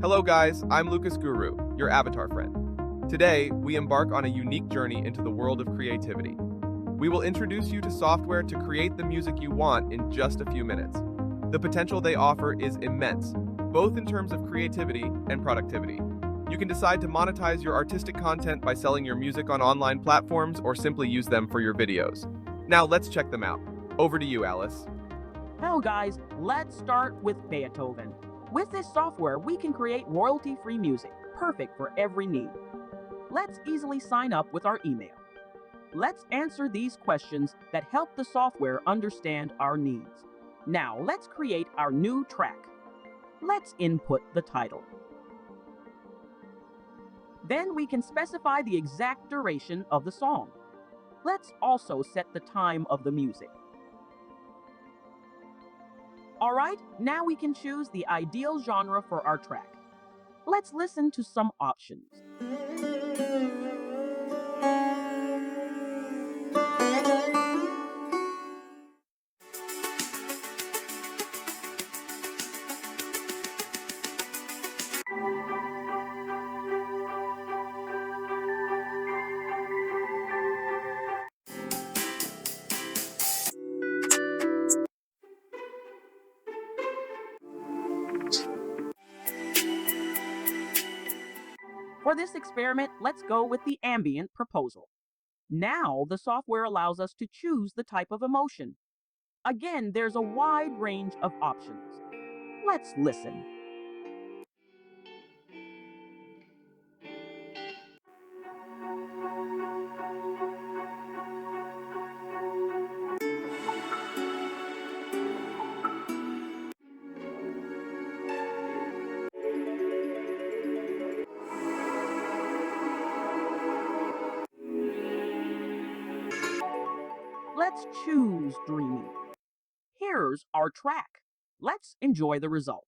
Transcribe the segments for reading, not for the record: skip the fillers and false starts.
Hello guys, I'm Lucas Guru, your avatar friend. Today, we embark on a unique journey into the world of creativity. We will introduce you to software to create the music you want in just a few minutes. The potential they offer is immense, both in terms of creativity and productivity. You can decide to monetize your artistic content by selling your music on online platforms or simply use them for your videos. Now let's check them out. Over to you, Alice. Hello guys, let's start with Beethoven. With this software, we can create royalty-free music, perfect for every need. Let's easily sign up with our email. Let's answer these questions that help the software understand our needs. Now let's create our new track. Let's input the title. Then we can specify the exact duration of the song. Let's also set the time of the music. Alright, now we can choose the ideal genre for our track. Let's listen to some options. For this experiment, let's go with the ambient proposal. Now the software allows us to choose the type of emotion. Again, there's a wide range of options. Let's listen. Let's choose dreamy. Here's our track. Let's enjoy the result.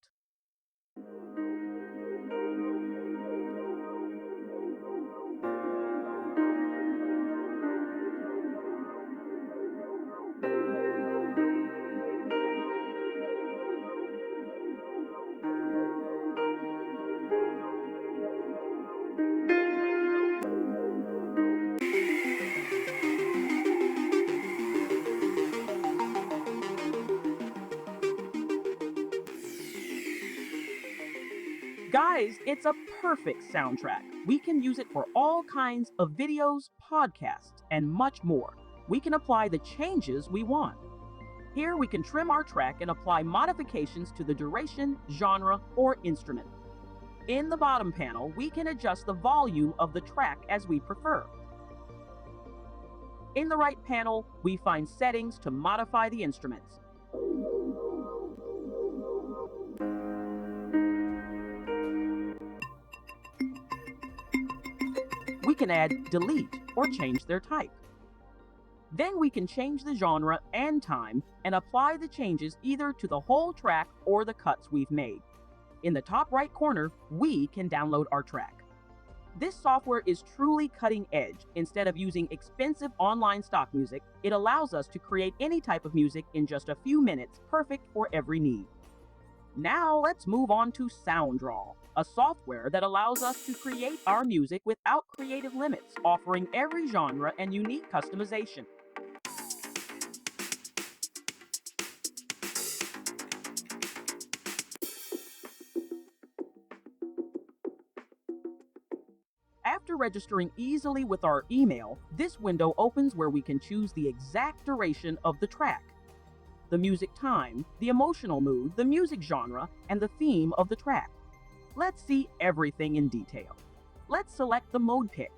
Guys, it's a perfect soundtrack. We can use it for all kinds of videos, podcasts, and much more. We can apply the changes we want. Here we can trim our track and apply modifications to the duration, genre, or instrument. In the bottom panel, we can adjust the volume of the track as we prefer. In the right panel, we find settings to modify the instruments. We can add, delete, or change their type. Then we can change the genre and time and apply the changes either to the whole track or the cuts we've made. In the top right corner, we can download our track. This software is truly cutting edge. Instead of using expensive online stock music, it allows us to create any type of music in just a few minutes, perfect for every need. Now let's move on to SOUNDRAW, a software that allows us to create our music without creative limits, offering every genre and unique customization. After registering easily with our email, this window opens where we can choose the exact duration of the track, the music time, the emotional mood, the music genre, and the theme of the track. Let's see everything in detail. Let's select the mode pick.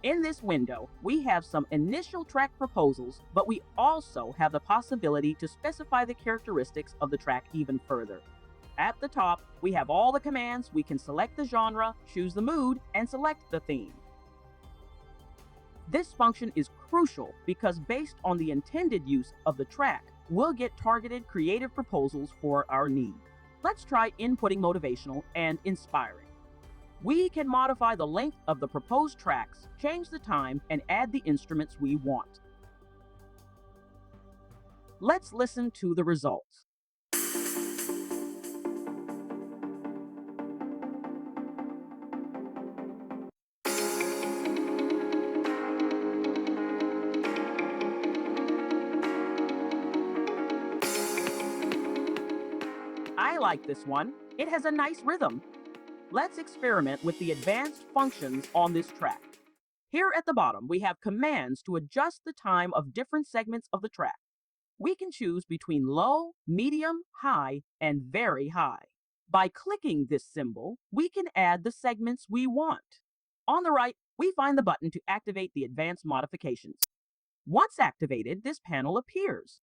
In this window, we have some initial track proposals, but we also have the possibility to specify the characteristics of the track even further. At the top, we have all the commands. We can select the genre, choose the mood, and select the theme. This function is crucial because based on the intended use of the track, we'll get targeted creative proposals for our need. Let's try inputting motivational and inspiring. We can modify the length of the proposed tracks, change the time, and add the instruments we want. Let's listen to the results. like this one. It has a nice rhythm. Let's experiment with the advanced functions on this track. Here at the bottom, we have commands to adjust the time of different segments of the track. We can choose between low, medium, high, and very high. By clicking this symbol, we can add the segments we want. On the right, we find the button to activate the advanced modifications. Once activated, this panel appears.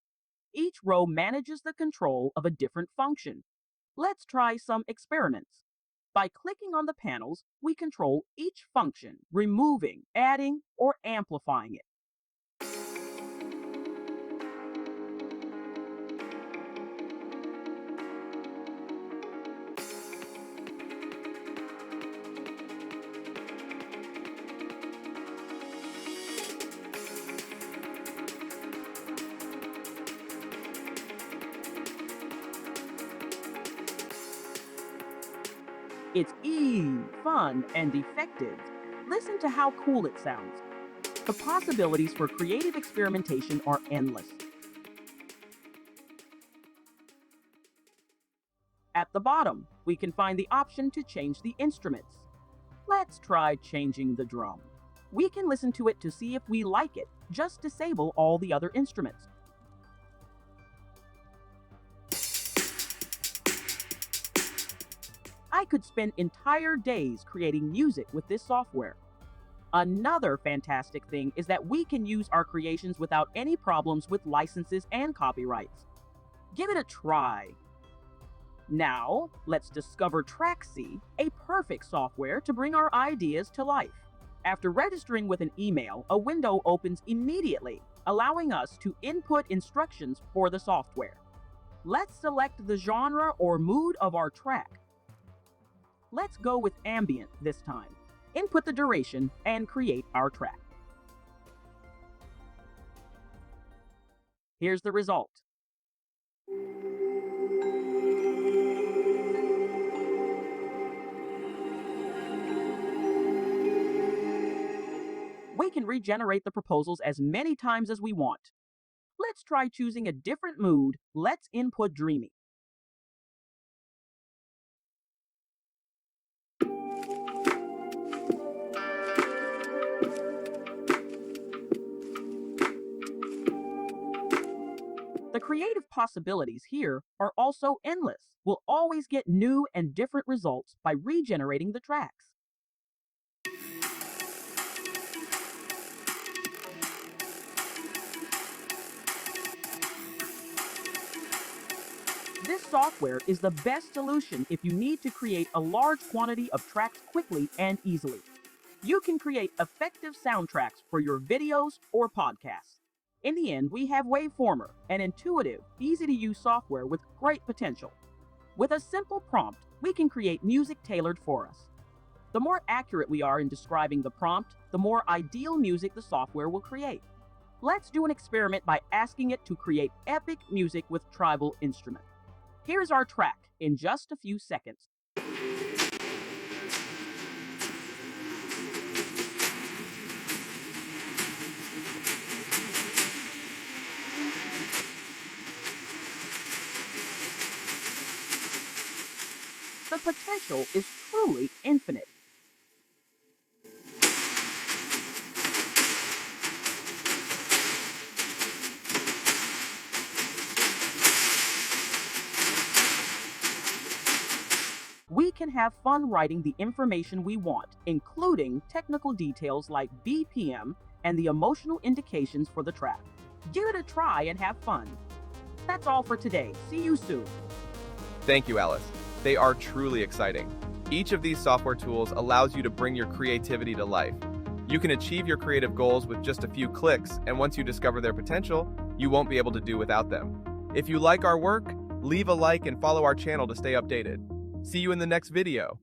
Each row manages the control of a different function. Let's try some experiments. By clicking on the panels, we control each function, removing, adding, or amplifying it. It's easy, fun, and effective. Listen to how cool it sounds. The possibilities for creative experimentation are endless. At the bottom, we can find the option to change the instruments. Let's try changing the drum. We can listen to it to see if we like it. Just disable all the other instruments. I could spend entire days creating music with this software. Another fantastic thing is that we can use our creations without any problems with licenses and copyrights. Give it a try. Now, let's discover TRACKSY, a perfect software to bring our ideas to life. After registering with an email, a window opens immediately, allowing us to input instructions for the software. Let's select the genre or mood of our track. Let's go with ambient this time. Input the duration and create our track. Here's the result. We can regenerate the proposals as many times as we want. Let's try choosing a different mood. Let's input dreamy. The creative possibilities here are also endless. We'll always get new and different results by regenerating the tracks. This software is the best solution if you need to create a large quantity of tracks quickly and easily. You can create effective soundtracks for your videos or podcasts. In the end, we have WAVEFORMER, an intuitive, easy-to-use software with great potential. With a simple prompt, we can create music tailored for us. The more accurate we are in describing the prompt, the more ideal music the software will create. Let's do an experiment by asking it to create epic music with tribal instrument. Here's our track in just a few seconds. The potential is truly infinite. We can have fun writing the information we want, including technical details like BPM and the emotional indications for the track. Give it a try and have fun. That's all for today. See you soon. Thank you, Alice. They are truly exciting. Each of these software tools allows you to bring your creativity to life. You can achieve your creative goals with just a few clicks, and once you discover their potential, you won't be able to do without them. If you like our work, leave a like and follow our channel to stay updated. See you in the next video.